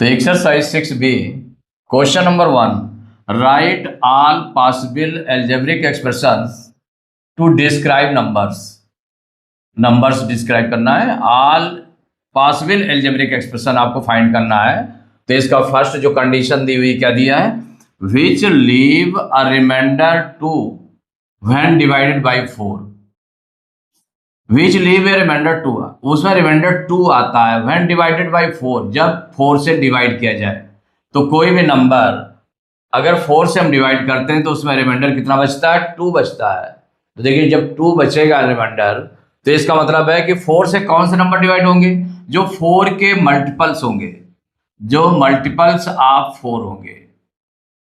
तो exercise 6B question number 1, write all possible algebraic expressions to describe numbers. Numbers डिस्क्राइब करना है, all possible algebraic expression आपको find करना है। तो इसका फर्स्ट जो कंडीशन दी हुई क्या दिया है, which leave a reminder 2 when divided by 4। Which leave a reminder 2, उसमें रिमाइंडर 2 आता है व्हेन डिवाइडेड बाय 4, जब 4 से डिवाइड किया जाए। तो कोई भी नंबर अगर 4 से हम डिवाइड करते हैं तो उसमें रिमाइंडर कितना बचता है, 2 बचता है। तो देखिए जब 2 बचेगा रिमाइंडर, तो इसका मतलब है कि 4 से कौन से नंबर डिवाइड होंगे, जो 4 के मल्टीपल्स होंगे, जो मल्टीपल्स ऑफ 4 होंगे।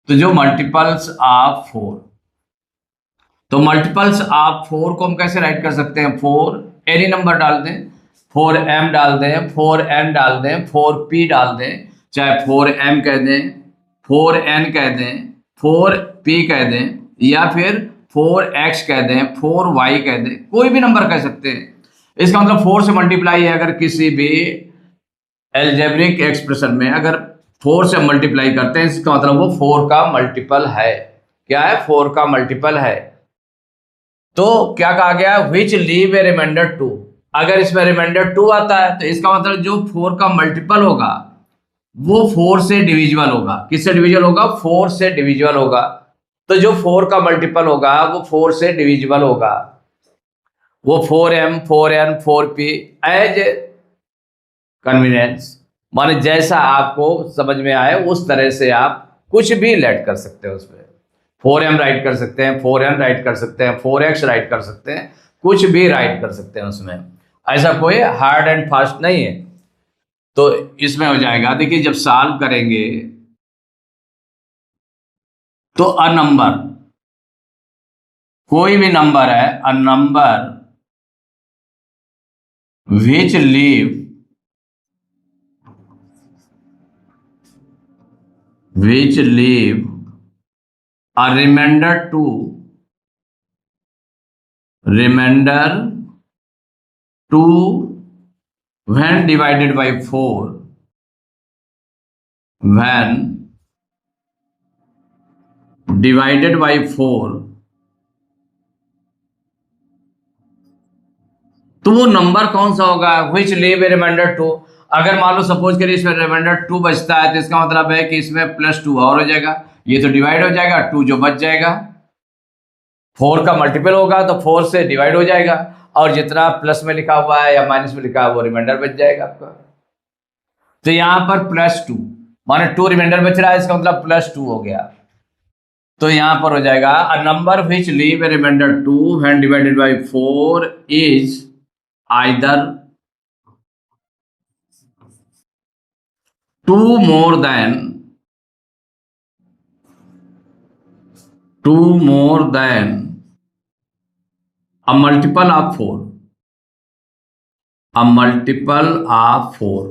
तो जो मल्टीपल्स ऑफ 4, तो मल्टीपल्स ऑफ 4 को हम कैसे राइट कर सकते हैं, 4 एनी नंबर डाल दें, 4m डाल दें, 4n डाल दें, 4p डाल दें, चाहे 4m कह दें, 4n कह दें, 4p कह दें, या फिर 4x कह दें, 4y कह दें, कोई भी नंबर कह सकते हैं। इसका मतलब 4 से मल्टीप्लाई है। अगर किसी भी एल्जेब्रिक एक्सप्रेशन में अगर 4 से मल्टीप्लाई करते हैं, इसका मतलब वो 4 का मल्टीपल है। क्या है, 4 का मल्टीपल है। तो क्या कहा गया, विच लीव ए रिमाइंडर 2। अगर इसमें रिमाइंडर 2 आता है तो इसका मतलब जो 4 का मल्टीपल होगा वो 4 से डिविजिबल होगा। किससे डिविजिबल होगा, 4 से डिविजिबल होगा। तो जो 4 का मल्टीपल होगा वो 4 से डिविजिबल होगा। वो 4m, 4n, 4p as convenience, माने जैसा आपको समझ में आए उस तरह से आप कुछ भी लेट कर सकते हो। उसमें 4m राइट कर सकते हैं, 4n राइट कर सकते हैं, 4x राइट कर सकते हैं, कुछ भी राइट कर सकते हैं। उसमें ऐसा कोई हार्ड एंड फास्ट नहीं है। तो इसमें हो जाएगा, देखिए जब सॉल्व करेंगे तो अ नंबर, कोई भी नंबर है, a number which leave a remainder 2 when divided by 4, when divided by 4, तो वो नंबर कौन सा होगा, which leave a remainder 2। अगर मान लो सपोज करिए इसमें रिमाइंडर 2 बचता है, तो इसका मतलब है कि इसमें +2 और हो जाएगा, ये तो डिवाइड हो जाएगा, 2 जो बच जाएगा 4 का मल्टीपल होगा तो 4 से डिवाइड हो जाएगा, और जितना प्लस में लिखा हुआ है या माइनस में लिखा है वो रिमाइंडर बच जाएगा आपका। तो यहां पर +2 माने 2 रिमाइंडर बच रहा है, इसका मतलब +2 हो गया। तो यहां पर हो जाएगा, a number which leave a reminder 2 when divided by 4 is either 2 more than a multiple of 4, a multiple of 4।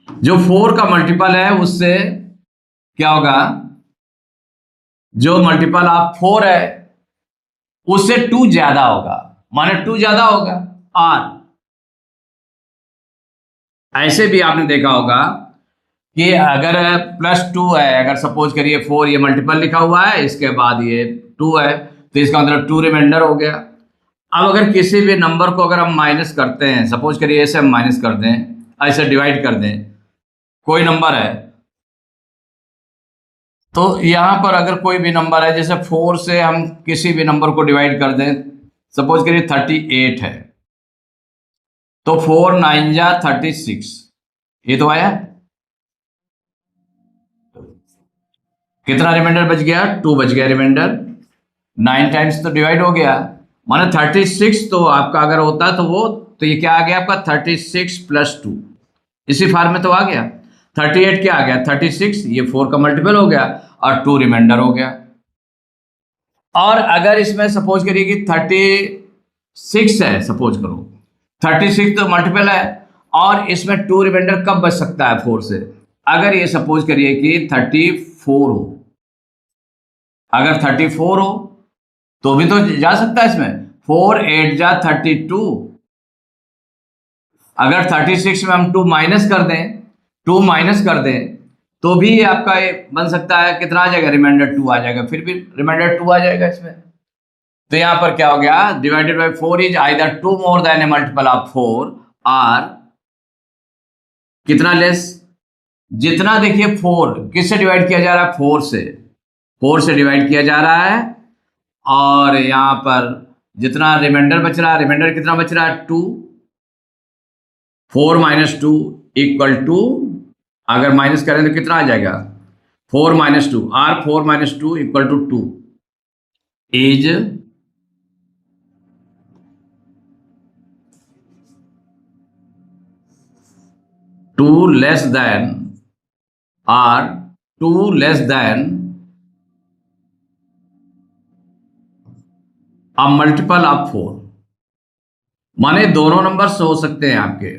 जो 4 का मल्टीपल है उससे क्या होगा, जो मल्टीपल ऑफ 4 है उससे 2 ज्यादा होगा, माने 2 ज्यादा होगा। और ऐसे भी आपने देखा होगा कि अगर +2 है, अगर सपोज करिए 4 ये मल्टीपल लिखा हुआ है, इसके बाद ये 2 है, तो इसका मतलब 2 रिमाइंडर हो गया। अब अगर किसी भी नंबर को अगर हम माइनस करते हैं, सपोज करिए ऐसे हम माइनस कर दें, ऐसे डिवाइड कर दें, कोई नंबर है, तो यहां पर अगर कोई भी नंबर है, जैसे 4 से हम किसी भी नंबर को डिवाइड कर दें, सपोज करिए 38 है, तो 4 9 जा 36, ये तो आया, कितना रिमाइंडर बच गया, 2 बच गया रिमाइंडर, 9 टाइम्स तो डिवाइड हो गया, माने 36। तो आपका अगर होता तो वो, तो ये क्या आ गया आपका 36 + 2, इसी फार्म में तो आ गया। 38 क्या आ गया, 36, ये 4 का मल्टीपल हो गया और 2 रिमाइंडर हो गया। और अगर इसमें सपोज करिए कि 36 है, सपोज करो 36 तो मल्टीपल है, और इसमें 2 रिमाइंडर कब बच सकता है 4 से, अगर ये सपोज करिए कि 34 हो, अगर 34 हो तो भी तो जा सकता है इसमें, 4 8 जा 32, अगर 36 में हम 2 माइनस कर दें, 2 माइनस कर दें तो भी आपका ये बन सकता है, कितना आ जाएगा, रिमाइंडर 2 आ जाएगा, फिर भी रिमाइंडर 2 आ जाएगा इसमें। तो यहां पर क्या हो गया, divided by 4 is either 2 more than a multiple of 4 और कितना लेस, जितना देखिए 4 किससे डिवाइड किया जा रहा है, 4 से, 4 से डिवाइड किया जा रहा है। और यहां पर जितना रिमाइंडर बच रहा है, रिमाइंडर कितना बच रहा है, 2, 4 माइनस 2 इक्वल टू, अगर माइनस करें तो कितना आ जाएगा, 4 माइनस 2, और 4 minus 2 equal to 2 is 2 less than or 2 less than a multiple of 4। माने दोनों नंबर्स हो सकते हैं आपके,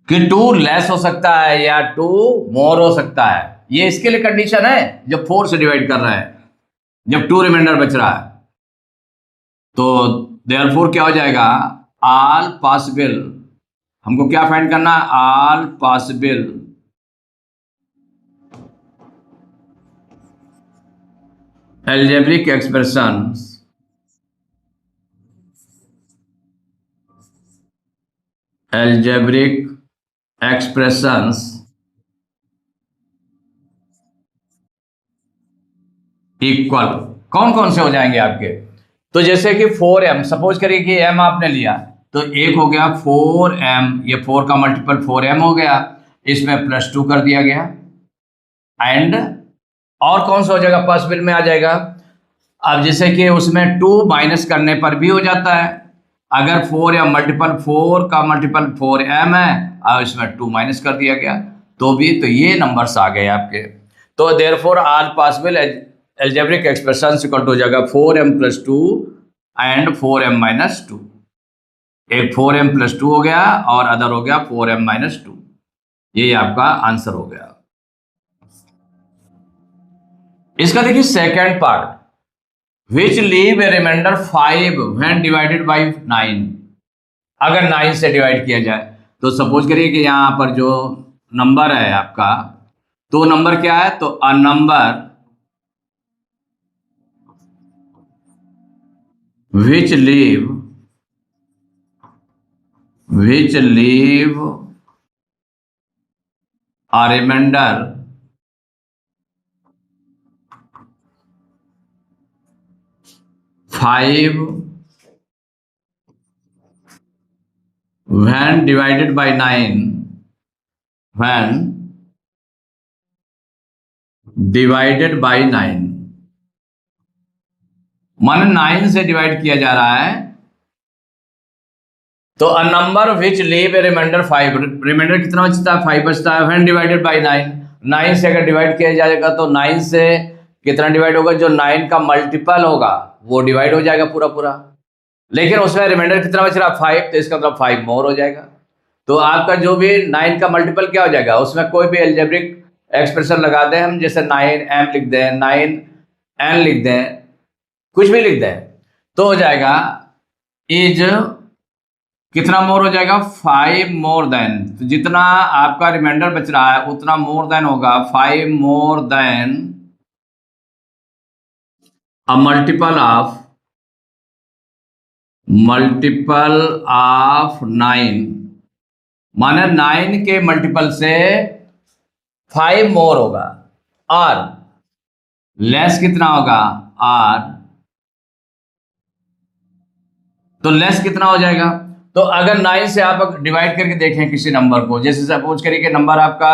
कि 2 लेस हो सकता है या 2 मोर हो सकता है। ये इसके लिए कंडीशन है जब 4 से डिवाइड कर रहा है, जब 2 रिमाइंडर बच रहा है। तो देयरफॉर क्या हो जाएगा, ऑल पॉसिबल, हमको क्या फाइंड करना है, all possible algebraic expressions equal, कौन कौन से हो जाएंगे आपके, तो जैसे कि 4m, सपोज करिए कि m आपने लिया, तो एक हो गया 4m, ये 4 का मल्टीपल 4m हो गया, इसमें +2 कर दिया गया। एंड और कौन सा हो जाएगा, पॉसिबल में आ जाएगा, अब जैसे कि उसमें 2 माइनस करने पर भी हो जाता है, अगर 4 या मल्टीपल 4 का मल्टीपल 4m है और इसमें 2 माइनस कर दिया गया तो भी, तो ये नंबर्स आ गए आपके। तो therefore all possible algebraic expression equal to हो जाएगा 4m + 2 एंड 4m - 2। एक 4m + 2 हो गया और अदर हो गया 4m - 2। ये आपका आंसर हो गया। इसका देखिए second part, which leave a remainder 5 when divided by 9। अगर 9 से डिवाइड किया जाए तो सपोज करिए कि यहां पर जो नंबर है आपका, तो नंबर क्या है, तो a number which leave a remainder 5 when divided by 9, when divided by 9, मान 9 से डिवाइड किया जा रहा है, तो a number which leave a remainder 5, remainder कितना बचता है, 5 बचता है, व्हेन डिवाइडेड बाय 9, 9 से अगर डिवाइड किया जाएगा तो 9 से कितना डिवाइड होगा, जो 9 का मल्टीपल होगा वो डिवाइड हो जाएगा पूरा पूरा, लेकिन उसमें रिमाइंडर कितना बच रहा है, 5, तो इसका मतलब 5 मोर हो जाएगा। तो आपका जो भी 9 का मल्टीपल क्या हो जाएगा, उसमें कोई भी एल्जेब्रिक एक्सप्रेशन लगा दें हम, जैसे 9m लिख दें, 9n लिख दें, कुछ भी लिख दें, तो हो जाएगा इज कितना मोर हो जाएगा, 5 मोर देन, तो जितना आपका रिमाइंडर बच रहा है उतना मोर देन होगा 5 more then a multiple of 9, माने 9 के मल्टीपल से 5 मोर होगा, और लेस कितना होगा, और तो लेस कितना हो जाएगा। तो अगर 9 से आप डिवाइड करके देखें किसी नंबर को, जैसे सपोज करिए कि नंबर आपका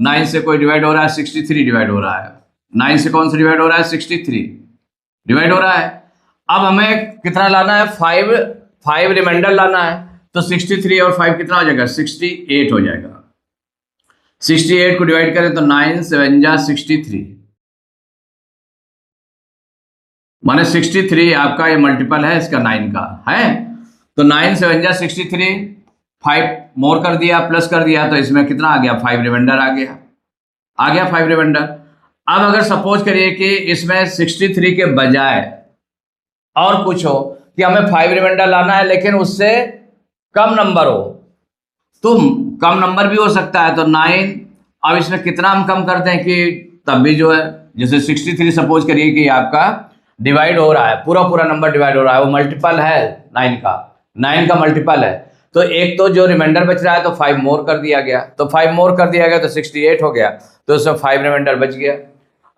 9 से कोई डिवाइड हो रहा है, 63 डिवाइड हो रहा है, 9 से कौन सा डिवाइड हो रहा है, 63 डिवाइड हो रहा है। अब हमें कितना लाना है, 5 रिमाइंडर लाना है, तो 63 और 5 कितना हो जाएगा, 68 हो जाएगा। 68 को डिवाइड करें तो 9 7 जा 63, माने 63 आपका ये मल्टीपल है इसका 9 का है, तो 9 7 जा 63, 5 मोर कर दिया प्लस कर दिया, तो इसमें कितना आ गया, 5 रिमाइंडर आ गया 5 रिमाइंडर। अब अगर सपोज करिए कि इसमें 63 के बजाय और कुछ हो, कि हमें 5 रिमाइंडर लाना है लेकिन उससे कम नंबर हो, तो कम नंबर भी हो सकता है। तो 9, अब इसमें कितना हम कम करते हैं कि तब भी जो है, जैसे 63 सपोज करिए कि आपका डिवाइड हो रहा है, पूरा पूरा नंबर डिवाइड हो रहा है, वो मल्टीपल है 9 का मल्टीपल है, तो एक तो जो रिमाइंडर बच रहा है तो 5 मोर कर दिया गया, तो 5 मोर कर दिया गया तो 68 हो गया, तो उसमें 5 रिमाइंडर बच गया।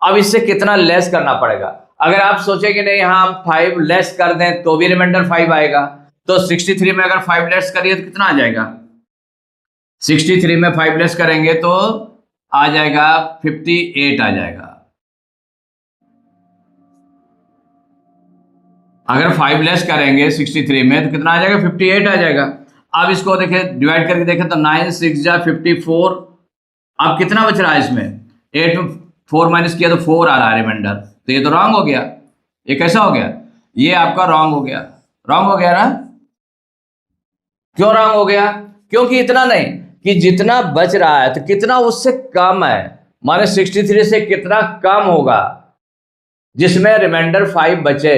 अब इससे कितना लेस करना पड़ेगा? अगर आप सोचे कि नहीं हाँ हम 5 लेस कर दें तो भी रिमाइंडर 5 आएगा, तो 63 में अगर 5 लेस करिए तो कितना आ जाएगा? 63 में 5 लेस करेंगे तो आ जाएगा 58 आ जाएगा। अगर 5 लेस करेंगे 63 में तो कितना आ जाएगा? 58 आ जाएगा। अब इसको देखें, डिवाइड करके देखें तो 9 6 जा 54। अब कितना बच रहा है इसमें? 8 में 4 माइनस किया तो 4 आ रहा है रिमाइंडर, तो ये तो रॉन्ग हो गया। ये कैसा हो गया? ये आपका रॉन्ग हो गया। रॉन्ग हो गया ना? क्यों रॉन्ग हो गया? क्योंकि इतना नहीं कि जितना बच रहा है तो कितना उससे कम है, माने 63 से कितना कम होगा जिसमें रिमाइंडर 5 बचे।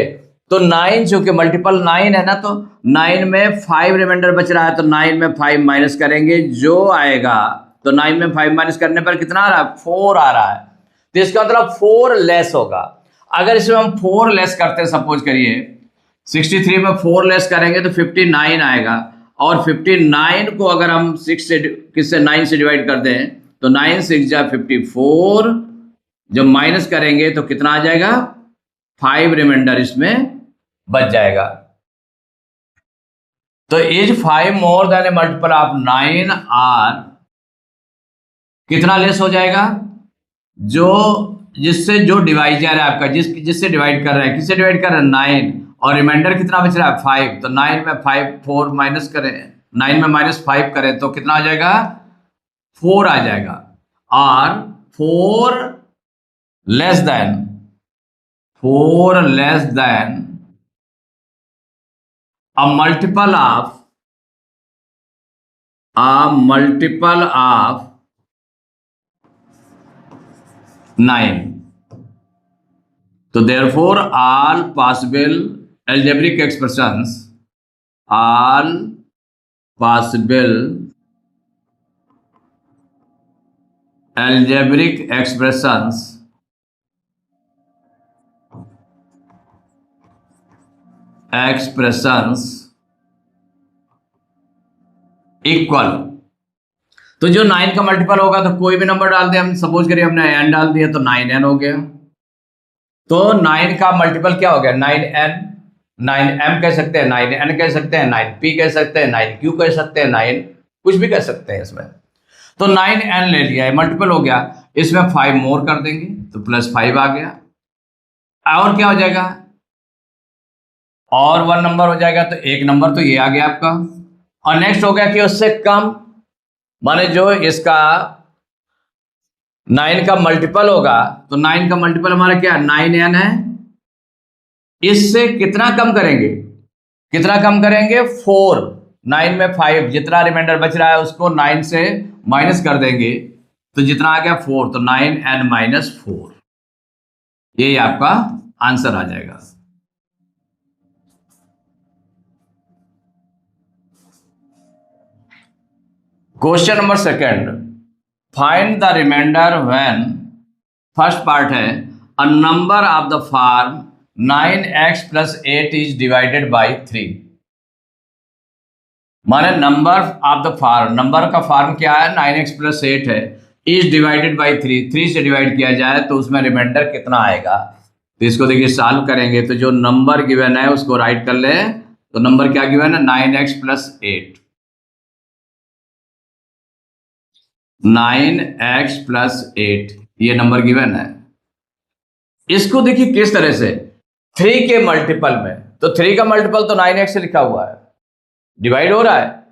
तो 9 चूंकि मल्टीपल 9 है ना, तो 9 में 5 रिमाइंडर बच रहा है, तो 9 में 5 माइनस करेंगे जो आएगा, तो 9 में 5 माइनस करने पर कितना आ रहा है? 4 आ रहा है। तो इसका मतलब 4 लेस होगा। अगर इसमें हम 4 लेस करते हैं, सपोज करिए 63 में 4 लेस करेंगे तो 59 आएगा, और 59 को अगर हम 6 से किससे 9 से डिवाइड कर दें तो 9 6 जा 54, जब माइनस करेंगे तो कितना आ जाएगा? 5 रिमाइंडर इसमें बच जाएगा। तो is 5 more than a multiple of 9 or कितना लेस हो जाएगा? जो जिससे जो डिवाइजर है आपका, जिससे डिवाइड कर रहे हैं, किससे डिवाइड कर रहे हैं? 9, और रिमाइंडर कितना बच रहा है? 5। तो 9 में 5 4 माइनस करें, 9 में माइनस 5 करें तो कितना आ जाएगा? 4 आ जाएगा। और 4 less than a multiple of 9. So therefore all possible algebraic expressions equal. तो जो 9 का मल्टीपल होगा तो कोई भी नंबर डाल दे, हम सपोज करिए हमने n डाल दिया तो 9n हो गया। तो 9 का मल्टीपल क्या हो गया? 9n। 9m कह सकते हैं, 9n कह सकते हैं, 9p कह सकते हैं, 9q कह सकते हैं, 9 कुछ भी कह सकते हैं इसमें। तो 9n ले लिया है, मल्टीपल हो गया, इसमें 5 मोर कर देंगे तो +5 आ गया। और क्या हो जाएगा? और 1 नंबर हो जाएगा, तो 1 नंबर तो ये आ गया आपका। और नेक्स्ट हो गया कि उससे कम, माने जो इसका 9 का मल्टीपल होगा, तो 9 का मल्टीपल हमारा क्या है? 9n है। इससे कितना कम करेंगे? कितना कम करेंगे? 4। 9 में 5, जितना रिमाइंडर बच रहा है उसको 9 से माइनस कर देंगे, तो जितना आ गया 4, तो 9n माइनस 4, यही आपका आंसर आ जाएगा। Question number 2, find the reminder when, first part है a number of the form 9x + 8 is divided by 3। माने number of the form, number का फॉर्म क्या है? 9x + 8 है, इज डिवाइडेड बाय 3, 3 से डिवाइड किया जाए तो उसमें रिमाइंडर कितना आएगा? तो इसको देखिए सॉल्व करेंगे, तो जो नंबर गिवन है उसको राइट कर ले। तो नंबर क्या गिवन है? 9x + 8, 9x + 8 ये नंबर गिवन है। इसको देखिए किस तरह से, 3 के मल्टीपल में, तो 3 का मल्टीपल तो 9x से लिखा हुआ है, डिवाइड हो रहा है,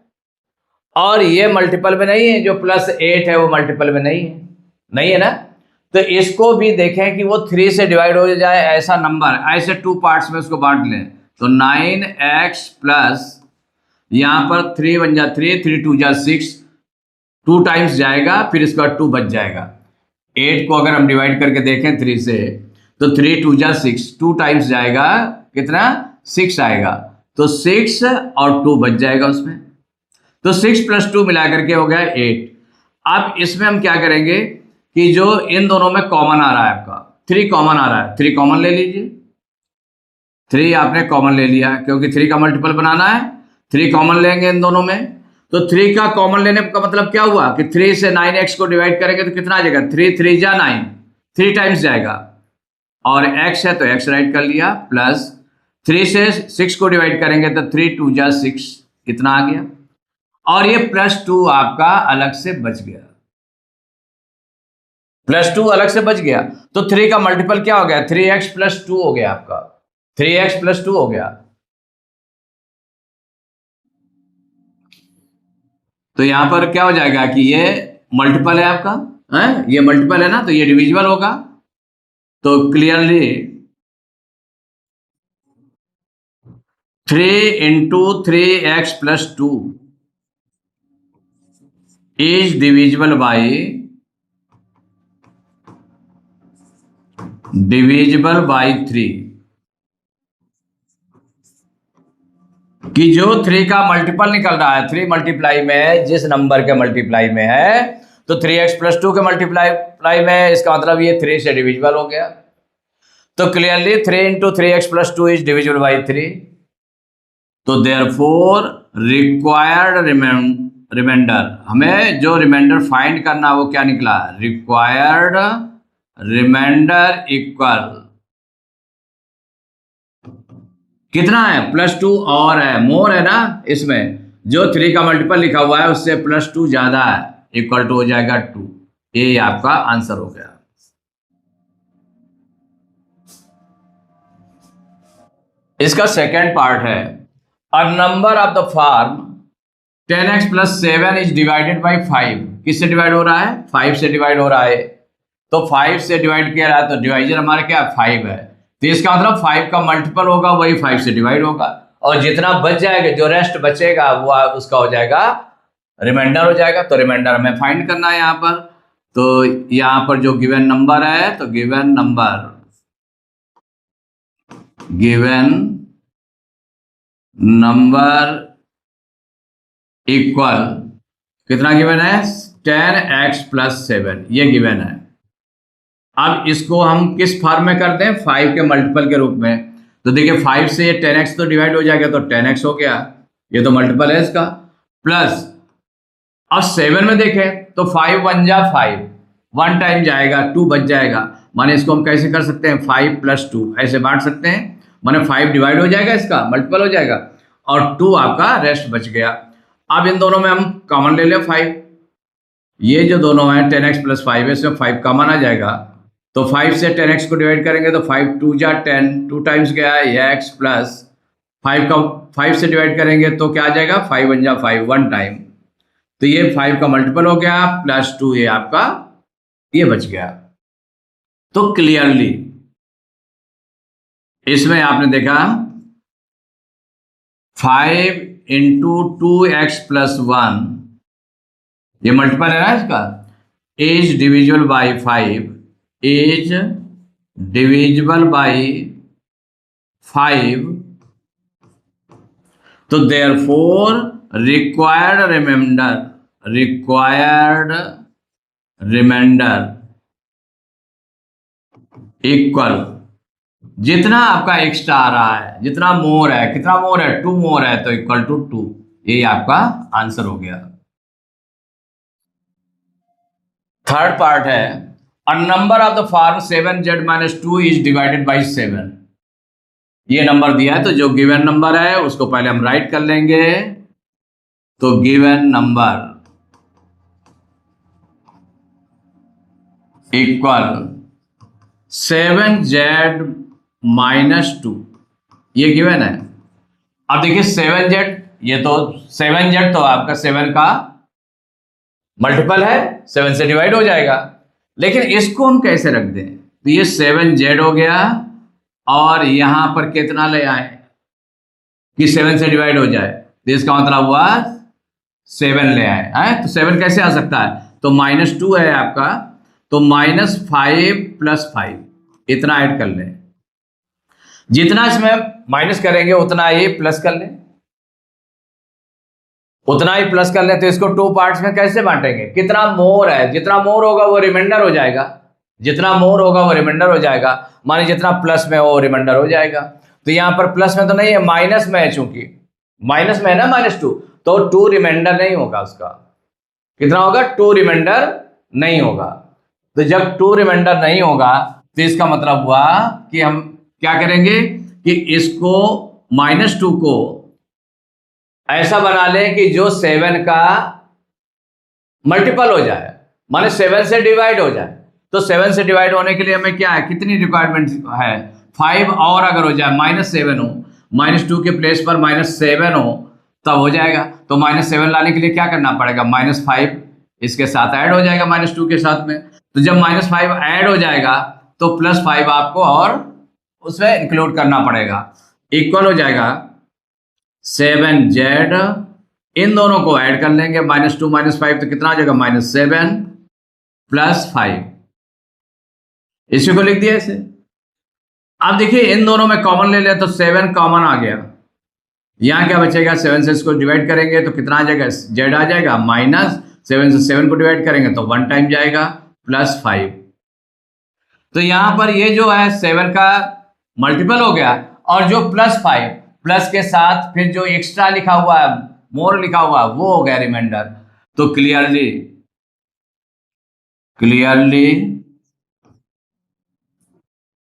और ये मल्टीपल में नहीं है, जो +8 है वो मल्टीपल में नहीं है ना। तो इसको भी देखें कि वो 3 से डिवाइड हो जाए ऐसा नंबर, ऐसे 2 पार्ट्स में उसको बांट लें। तो 9x प्लस यहां पर 3 बन जा 3, 3 2 जा 6, 2 टाइम्स जाएगा, फिर इसका 2 बच जाएगा। 8 को अगर हम डिवाइड करके देखें 3 से, तो 3 2 जा 6, 2 टाइम्स जाएगा, कितना? 6 आएगा। तो 6 और 2 बच जाएगा उसमें, तो 6 + 2 मिला करके हो गया 8। अब इसमें हम क्या करेंगे कि जो इन दोनों में कॉमन आ रहा है आपका 3 कॉमन आ रहा है, 3 कॉमन ले लीजिए। 3 आपने कॉमन ले लिया क्योंकि 3 का मल्टीपल बनाना है, 3 कॉमन लेंगे इन दोनों में। तो 3 का कॉमन लेने का मतलब क्या हुआ कि 3 से 9x को डिवाइड करेंगे तो कितना आ जाएगा, 3 3 जा 9, 3 टाइम्स जाएगा, और x है तो x राइट कर लिया, प्लस 3 से 6 को डिवाइड करेंगे तो 3 2 जा 6, इतना आ गया, और ये +2 आपका अलग से बच गया, +2 अलग से बच गया। तो 3 का मल्टीपल क्या हो गया, 3x + 2 हो गया आपका, 3x + 2 हो गया। तो यहां पर क्या हो जाएगा कि ये मल्टीपल है आपका, है ये मल्टीपल है ना, तो ये डिविजिबल होगा। तो clearly 3 × 3x + 2 is divisible by 3, कि जो 3 का मल्टीपल निकल रहा है, 3 मल्टीप्लाई में है, जिस नंबर के मल्टीप्लाई में है, तो 3x + 2 के मल्टीप्लाई में है, इसका मतलब ये 3 से डिविजिबल हो गया। तो clearly 3 × 3x + 2 is divisible by 3। तो देयरफॉर रिक्वायर्ड रिमाइंडर, हमें जो रिमाइंडर फाइंड करना वो क्या निकला, रिक्वायर्ड रिमाइंडर इक्वल कितना है, +2 और है, मोर है ना, इसमें जो 3 का मल्टीपल लिखा हुआ है उससे +2 ज्यादा है, इक्वल टू हो जाएगा 2। ये आपका आंसर हो गया। इसका सेकेंड पार्ट है, a number of the form 10x + 7 is divided by 5। किससे डिवाइड हो रहा है, 5 से डिवाइड हो रहा है। तो 5 से डिवाइड किया रहा है तो डिवाइजर हमारा क्या 5 है, तो इसका मतलब 5 का मल्टीपल होगा वही 5 से डिवाइड होगा, और जितना बच जाएगा, जो रेस्ट बचेगा वो उसका हो जाएगा रिमाइंडर हो जाएगा। तो रिमाइंडर हमें फाइंड करना है यहाँ पर। तो यहाँ पर जो गिवन नंबर है, तो गिवन नंबर इक्वल कितना गिवन है, 10x + 7, ये गिवन है। अब इसको हम किस फॉर्म में करते हैं, 5 के मल्टीपल के रूप में। तो देखिए 5 से ये 10x तो डिवाइड हो जाएगा, तो 10x हो गया, ये तो मल्टीपल है इसका, प्लस अब 7 में देखें तो 5 1 जा 5, 1 टाइम जाएगा, 2 बच जाएगा, माने इसको हम कैसे कर सकते हैं, 5 + 2 ऐसे बांट सकते हैं, माने 5 डिवाइड हो जाएगा, इसका मल्टीपल हो जाएगा, और 2 आपका रेस्ट बच गया। अब इन दोनों में हम कॉमन ले लें 5, ये जो दोनों हैं 10x + 5 है, इसमें 5 कॉमन आ जाएगा, तो 5 से 10x को डिवाइड करेंगे तो 5 2 जा 10, 2 टाइम्स गया है x, प्लस 5 का 5 से डिवाइड करेंगे तो क्या आ जाएगा, 5 1 जा 5, 1 टाइम, तो ये 5 का मल्टीपल हो गया, +2 ये आपका ये बच गया। तो क्लियरली इसमें आपने देखा 5 × 2x + 1, ये मल्टीपल है ना इसका, is divisible by 5, is divisible by 5। तो देयरफॉर रिक्वायर्ड रिमाइंडर इक्वल, जितना आपका एक्स्ट्रा आ रहा है, जितना मोर है, कितना मोर है, 2 मोर है, तो इक्वल टू 2, ये आपका आंसर हो गया। थर्ड पार्ट है, a number of the form 7z - 2 is divided by 7। ये नंबर दिया है, तो जो गिवन नंबर है उसको पहले हम राइट कर लेंगे। तो गिवन नंबर इक्वल 7z - 2, ये गिवन है। अब देखिए 7z, ये तो 7z तो आपका 7 का मल्टीपल है, 7 से डिवाइड हो जाएगा, लेकिन इसको हम कैसे रख दें, तो ये 7z हो गया, और यहां पर कितना ले आए कि 7 से डिवाइड हो जाए, तो इसका मतलब हुआ 7 ले आए हैं। तो 7 कैसे आ सकता है, तो -2 है आपका, तो -5 + 5 इतना ऐड कर लें, जितना इसमें माइनस करेंगे उतना ही प्लस कर लें, उतना ही प्लस कर लें। तो इसको टू पार्ट्स में कैसे बांटेंगे, कितना मोर है, जितना मोर होगा वो रिमाइंडर हो जाएगा, जितना मोर होगा वो रिमाइंडर हो जाएगा। माने जितना प्लस में हो वो रिमाइंडर हो जाएगा। तो यहां पर प्लस में तो नहीं है, माइनस में है, चूंकि माइनस में है ना -2, तो 2 रिमाइंडर नहीं होगा उसका। कितना होगा, 2 रिमाइंडर नहीं होगा। तो जब 2 रिमाइंडर नहीं होगा तो इसका मतलब हुआ कि हम क्या करेंगे कि इसको -2 को ऐसा बना लें कि जो 7 का मल्टीपल हो जाए, माने 7 से डिवाइड हो जाए। तो 7 से डिवाइड होने के लिए हमें क्या है, कितनी रिक्वायरमेंट है, 5, और अगर हो जाए -7 हो, -2 के प्लेस पर -7 हो तब हो जाएगा। तो -7 लाने के लिए क्या करना पड़ेगा, -5 इसके साथ ऐड हो जाएगा -2 के साथ में। तो जब -5 ऐड हो जाएगा तो +5 आपको और उसमें इंक्लूड करना पड़ेगा, इक्वल हो जाएगा 7z। इन दोनों को ऐड कर लेंगे, -2 -5 तो कितना आ जाएगा, -7 + 5। इसी को लिख दिया ऐसे। अब देखिए इन दोनों में कॉमन ले लें तो 7 कॉमन आ गया, यहां क्या बचेगा, 7 से इसको डिवाइड करेंगे तो कितना आ जाएगा, z आ जाएगा, -7 से 7 को डिवाइड करेंगे तो 1 टाइम जाएगा, +5। तो यहां पर ये जो है 7 का मल्टीपल हो गया, और जो +5 प्लस के साथ फिर जो एक्स्ट्रा लिखा हुआ है, मोर लिखा हुआ है, वो हो गया रिमाइंडर। तो clearly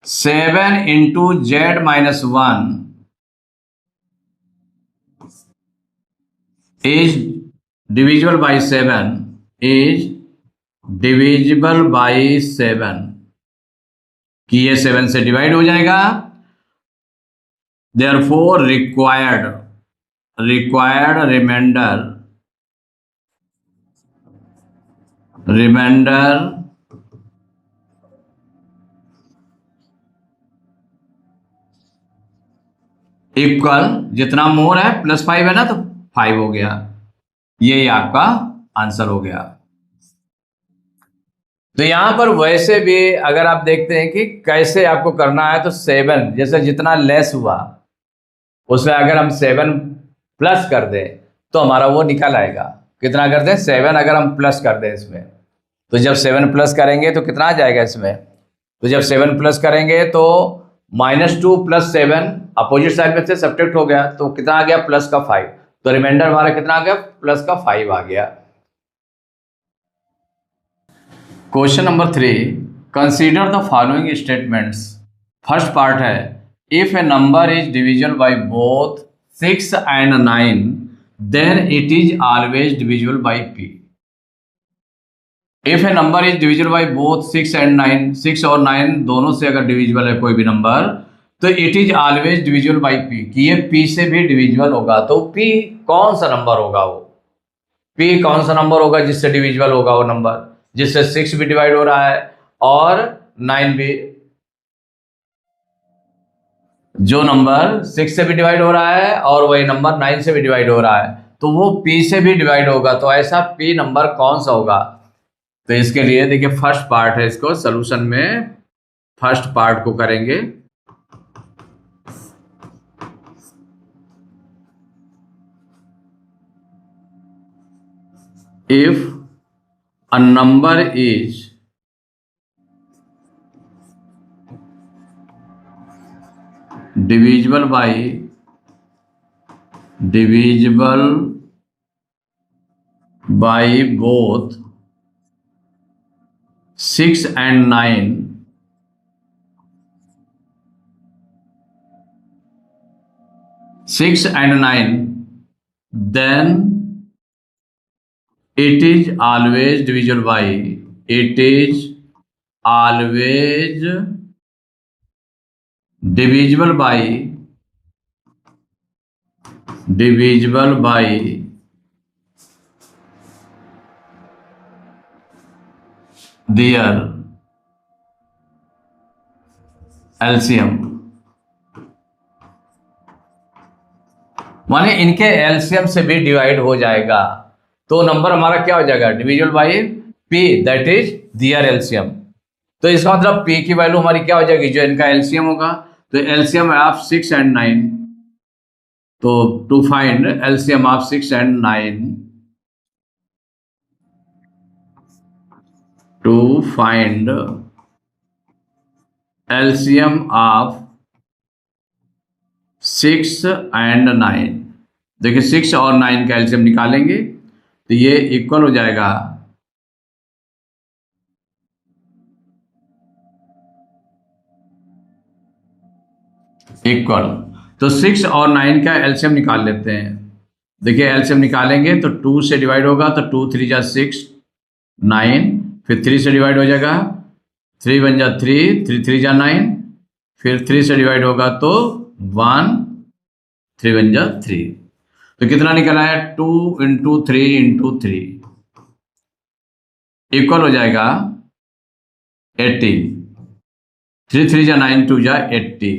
7 × z-1 is divisible by 7 is divisible by 7 कि ये 7 से डिवाइड हो जाएगा। Therefore required remainder इक्वल, जितना मोर है +5 है ना, तो 5 हो गया। ये आपका आंसर हो गया। तो यहां पर वैसे भी अगर आप देखते हैं कि कैसे आपको करना है, तो 7 जैसे जितना लेस हुआ उसमें अगर हम 7 प्लस कर दें तो हमारा वो निकल आएगा। कितना कर दें, 7 अगर हम प्लस कर दें इसमें, तो जब 7 प्लस करेंगे तो कितना आ जाएगा इसमें, तो जब 7 प्लस करेंगे तो -2 + 7 अपोजिट साइड में से सब्ट्रैक्ट हो गया, तो कितना आ गया, +5। तो रिमाइंडर हमारा कितना आ गया, +5 आ गया। Question number 3, consider the following statements. First part है, if a number is divisible by both 6 and 9 then it is always divisible by p। If a number is divisible by both 6 and 9, 6 और 9 दोनों से अगर divisible है कोई भी number, तो it is always divisible by p, कि ये p से भी डिविजिबल होगा। तो p कौन सा नंबर होगा, वो p कौन सा नंबर होगा जिससे डिविजिबल होगा, वो नंबर जिससे 6 भी डिवाइड हो रहा है और 9 भी, जो नंबर 6 से भी डिवाइड हो रहा है और वही नंबर 9 से भी डिवाइड हो रहा है, तो वो p से भी डिवाइड होगा। तो ऐसा p नंबर कौन सा होगा, तो इसके लिए देखिए फर्स्ट पार्ट है, इसको सॉल्यूशन में फर्स्ट पार्ट को करेंगे। If a number is divisible by both 6 and 9, then it is always divisible by, it is always divisible by their LCM। माने इनके एलसीएम से भी डिवाइड हो जाएगा, तो नंबर हमारा क्या हो जाएगा, divisible by p, that is their LCM. तो इसका मतलब p की वैल्यू हमारी क्या हो जाएगी, जो इनका एलसीएम होगा। तो एलसीएम ऑफ 6 and 9, तो to find LCM of 6 and 9, to find LCM of 6 and 9, देखिए 6 और 9 का एलसीएम निकालेंगे तो ये इक्वल हो जाएगा इक्वल। तो 6 और 9 का एलसीएम निकाल लेते हैं। देखिए एलसीएम निकालेंगे तो 2 से डिवाइड होगा तो 2 3 जा 6, 9, फिर 3 से डिवाइड हो जाएगा, 3 1 जा 3, 3 3 जा 9, फिर 3 से डिवाइड होगा तो 1, 3 1 जा 3। तो कितना निकला है 2 इंटू 3 इंटू 3 इक्वल हो जाएगा 18। 3 3 जा 9, 2 जा 80।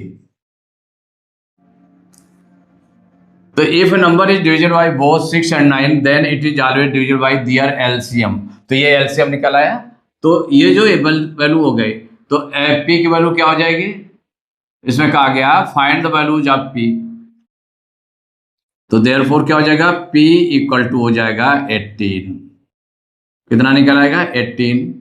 तो if a number is divisible by both 6 and 9 then it is always divisible by their LCM। तो ये LCM निकल आया। तो ये जो वैल्यू हो गई तो P की वैल्यू क्या हो जाएगी, इसमें कहा गया find the values of P, तो देयरफॉर क्या हो जाएगा P इक्वल टू हो जाएगा 18। कितना निकल आएगा 18।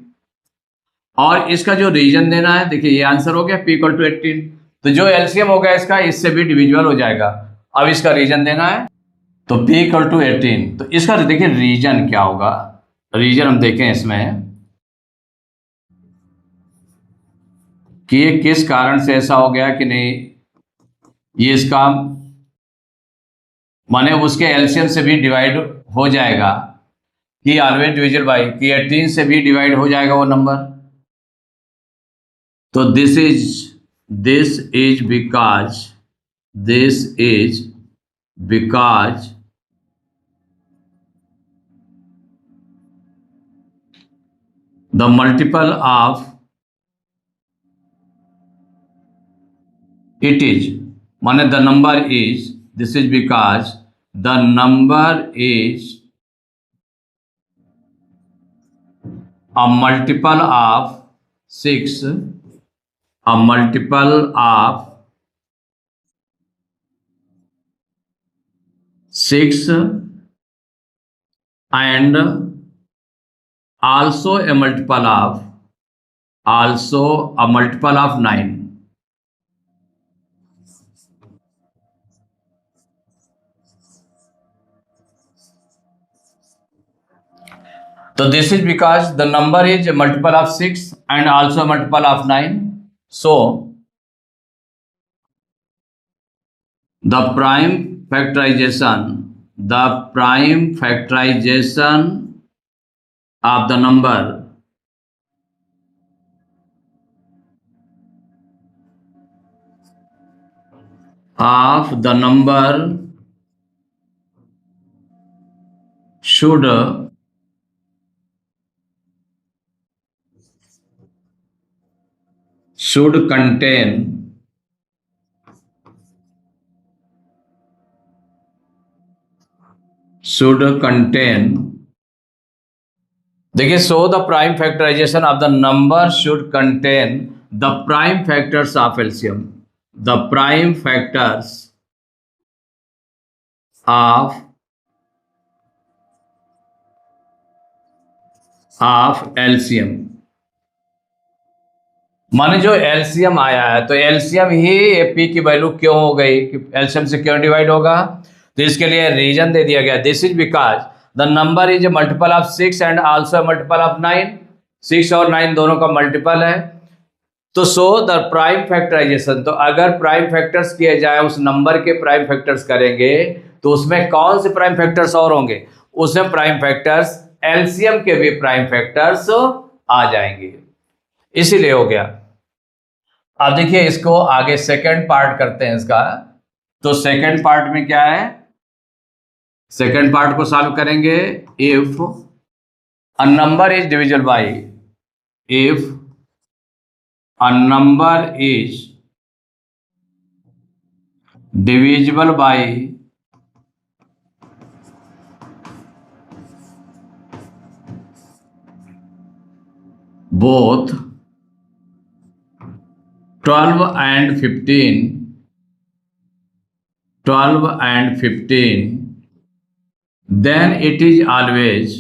और इसका जो रीजन देना है, देखिए ये आंसर हो गया P इक्वल टू 18। तो जो एलसीएम हो गया इसका इससे भी डिविजिबल हो जाएगा। अब इसका रीजन देना है तो P इक्वल टू 18। तो इसका देखिए रीजन क्या होगा, रीजन हम देखें इसमें कि ये किस कारण से ऐसा हो गया कि नहीं, ये इसका माने उसके एलसीएम से भी डिवाइड हो जाएगा कि ऑलवेज डिविजिबल बाय कि 18 से भी डिवाइड हो जाएगा वो नंबर। तो this is because the multiple of it is माने the number is, this is because the number is a multiple of 6, a multiple of 6 and also a multiple of 9। So this is because the number is a multiple of 6 and also a multiple of 9. So the prime factorization of the number should contain देखिए so the prime factorization of the number should contain the prime factors of LCM, the prime factors of LCM। माने जो LCM आया है तो LCM ही P की value क्यों हो गई कि एलसीएम से क्यों डिवाइड होगा, तो इसके लिए रीजन दे दिया गया। This is because the number is a multiple of 6 and also multiple of 9। 6 और 9 दोनों का मल्टीपल है। तो सो द प्राइम फैक्टराइजेशन, तो अगर प्राइम फैक्टर्स किए जाए उस नंबर के प्राइम फैक्टर्स करेंगे तो उसमें कौन से प्राइम फैक्टर्स और होंगे, उसमें प्राइम फैक्टर्स एलसीएम के भी प्राइम फैक्टर्स आ जाएंगे, इसीलिए हो गया। अब देखिए इसको आगे सेकंड पार्ट करते हैं इसका। तो सेकंड पार्ट में क्या है, सेकंड पार्ट को सॉल्व करेंगे। If a number is divisible bye, if a number is divisible by both 12 and 15, then it is always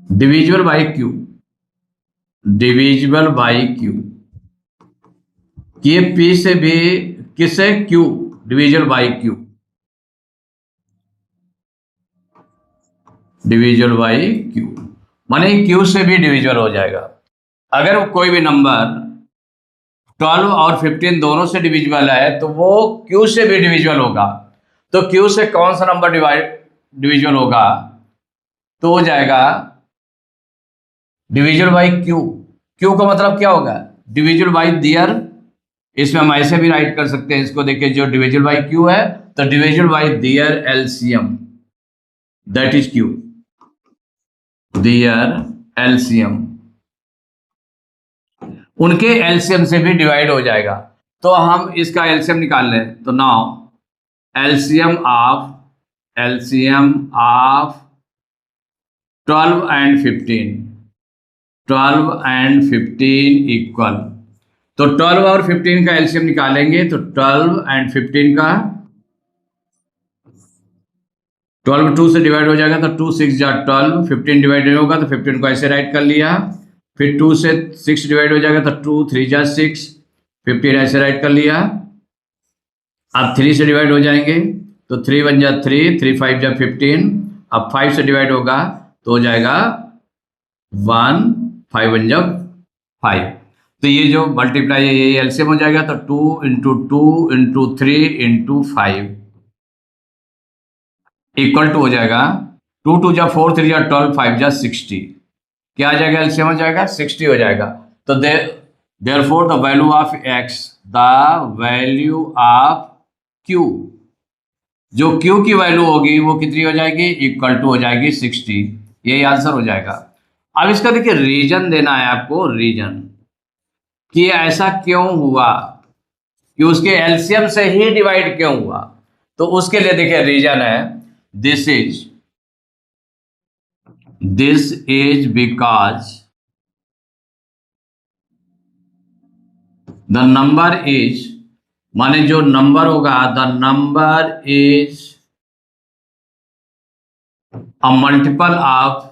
divisible by q, कि ये p से भी किससे q, डिविजिबल बाई q, माने q से भी डिविजिबल हो जाएगा। अगर कोई भी नंबर 12 और 15 दोनों से डिविजिबल है तो वो q से भी डिविजिबल होगा। तो q से कौन सा नंबर डिविजिबल होगा, तो हो जाएगा डिविजिबल बाई q का मतलब क्या होगा, डिविजिबल बाई दियर। इसमें हम ऐसे भी राइट कर सकते हैं इसको, देखिए जो डिविजिबल बाई q है तो divisible by their LCM, that is q, their LCM, उनके एलसीएम से भी डिवाइड हो जाएगा। तो हम इसका एलसीएम निकाल लें, तो now LCM of 12 and 15 equal, तो 12 और 15 का एलसीएम निकालेंगे तो 12 and 15 का 12 2 से डिवाइड हो जाएगा तो 2 6 जा 12, 15 डिवाइड नहीं होगा तो 15 को ऐसे राइट कर लिया, फिर 2 से 6 डिवाइड हो जाएगा तो 2 3 जा 6, 15 ऐसे राइट कर लिया। अब 3 से डिवाइड हो जाएंगे तो 3 1 जा 3, 3 5 जा 15, अब 5 से डिवाइड होगा तो हो जाएगा 1, 5 1 जा 5। तो ये जो मल्टीप्लाई है ये एलसीएम हो जाएगा, तो 2 into 2 into 3 into 5 equal to हो जाएगा 2 2 जा 4, 3 जा 12, 5 जा 60। क्या आ जाएगा, एलसीएम हो जाएगा 60 हो जाएगा। तो therefore the value of x, the value of q, जो q की वैल्यू होगी वो कितनी हो जाएगी, इक्वल टू हो जाएगी 60। यही आंसर हो जाएगा। अब इसका देखिए रीजन देना है आपको, रीजन कि ऐसा क्यों हुआ, कि उसके एलसीएम से ही डिवाइड क्यों हुआ। तो उसके लिए देखिए रीजन है, this is because the number is, माने जो नंबर होगा, the number is a multiple of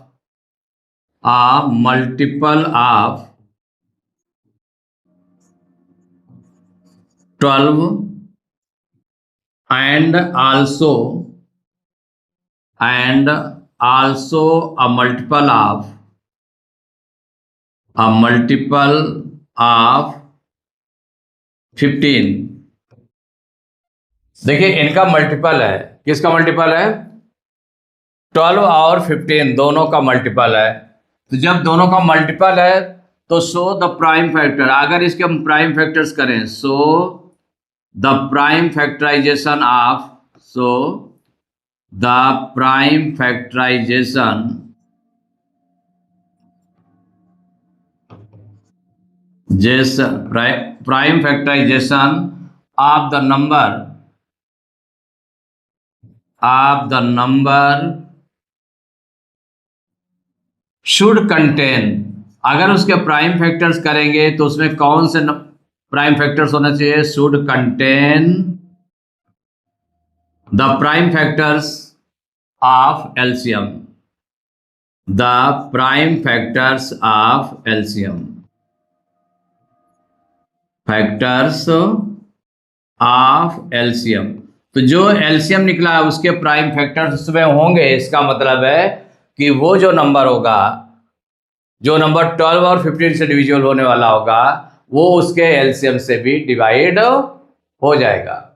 12 and also a multiple of 15। देखिए इनका मल्टीपल है, किसका मल्टीपल है, 12 और 15 दोनों का मल्टीपल है। तो जब दोनों का मल्टीपल है तो सो द प्राइम फैक्टर, अगर इसके हम प्राइम फैक्टर्स करें, so the prime factorization of the number should contain, अगर उसके प्राइम फैक्टर्स करेंगे तो उसमें कौन से प्राइम फैक्टर्स होना चाहिए, should contain the prime factors of LCM, the prime factors of LCM, factors of LCM. तो जो एलसीएम निकला है उसके प्राइम फैक्टर्स उसमें होंगे। इसका मतलब है कि वो जो नंबर होगा, जो नंबर 12 और 15 से डिविजिबल होने वाला होगा, वो उसके एलसीएम से भी डिवाइड हो जाएगा।